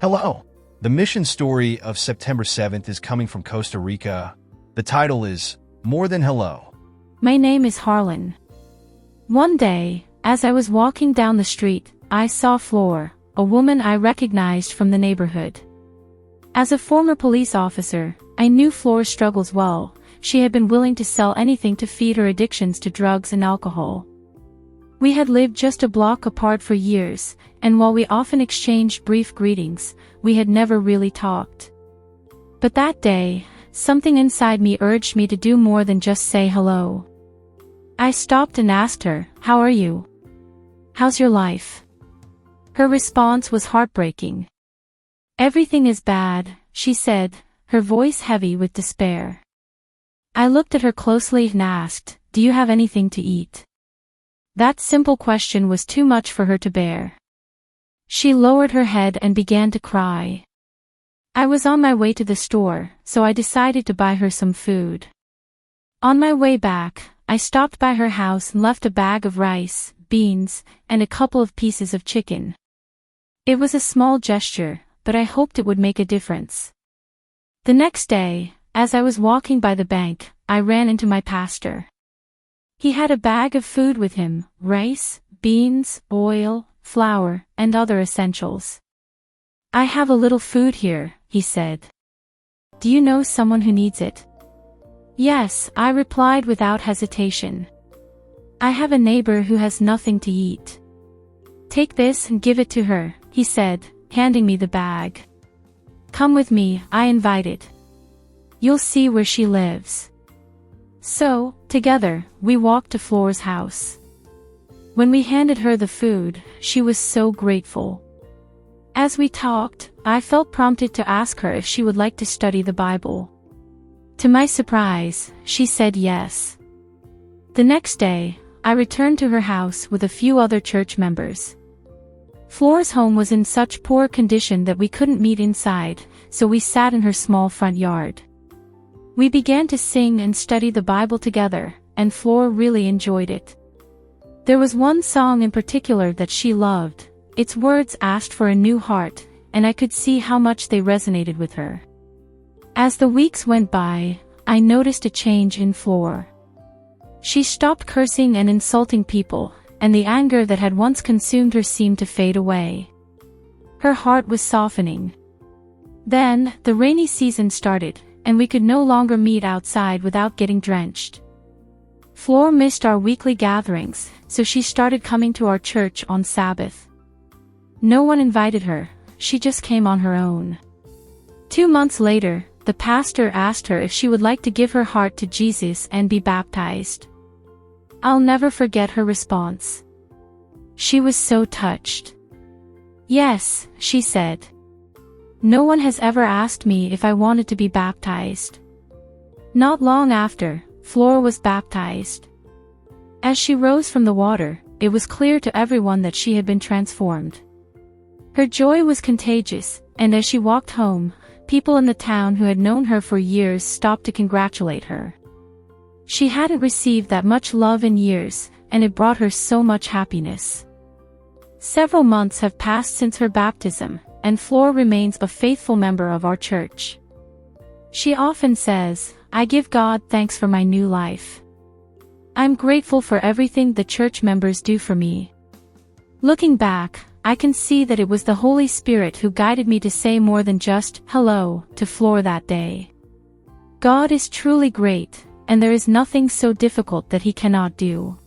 Hello. The mission story of September 7th is coming from Costa Rica. The title is More Than Hello. My name is Harlan. One day, as I was walking down the street, I saw Flor, a woman I recognized from the neighborhood. As a former police officer, I knew Flor's struggles well. She had been willing to sell anything to feed her addictions to drugs and alcohol. We had lived just a block apart for years, and while we often exchanged brief greetings, we had never really talked. But that day, something inside me urged me to do more than just say hello. I stopped and asked her, "How are you? How's your life?" Her response was heartbreaking. "Everything is bad," she said, her voice heavy with despair. I looked at her closely and asked, "Do you have anything to eat?" That simple question was too much for her to bear. She lowered her head and began to cry. I was on my way to the store, so I decided to buy her some food. On my way back, I stopped by her house and left a bag of rice, beans, and a couple of pieces of chicken. It was a small gesture, but I hoped it would make a difference. The next day, as I was walking by the bank, I ran into my pastor. He had a bag of food with him: rice, beans, oil, flour, and other essentials. "I have a little food here," he said. "Do you know someone who needs it?" "Yes," I replied without hesitation. "I have a neighbor who has nothing to eat." "Take this and give it to her," he said, handing me the bag. "Come with me," I invited. "You'll see where she lives." So, together, we walked to Flor's house. When we handed her the food, she was so grateful. As we talked, I felt prompted to ask her if she would like to study the Bible. To my surprise, she said yes. The next day, I returned to her house with a few other church members. Flor's home was in such poor condition that we couldn't meet inside, so we sat in her small front yard. We began to sing and study the Bible together, and Flor really enjoyed it. There was one song in particular that she loved. Its words asked for a new heart, and I could see how much they resonated with her. As the weeks went by, I noticed a change in Flor. She stopped cursing and insulting people, and the anger that had once consumed her seemed to fade away. Her heart was softening. Then, the rainy season started, and we could no longer meet outside without getting drenched. Flor missed our weekly gatherings, so she started coming to our church on Sabbath. No one invited her, she just came on her own. 2 months later, the pastor asked her if she would like to give her heart to Jesus and be baptized. I'll never forget her response. She was so touched. "Yes," she said. "No one has ever asked me if I wanted to be baptized." Not long after, Flor was baptized. As she rose from the water, it was clear to everyone that she had been transformed. Her joy was contagious, and as she walked home, people in the town who had known her for years stopped to congratulate her. She hadn't received that much love in years, and it brought her so much happiness. Several months have passed since her baptism, and Flor remains a faithful member of our church. She often says, "I give God thanks for my new life. I'm grateful for everything the church members do for me." Looking back, I can see that it was the Holy Spirit who guided me to say more than just hello to Flor that day. God is truly great, and there is nothing so difficult that He cannot do.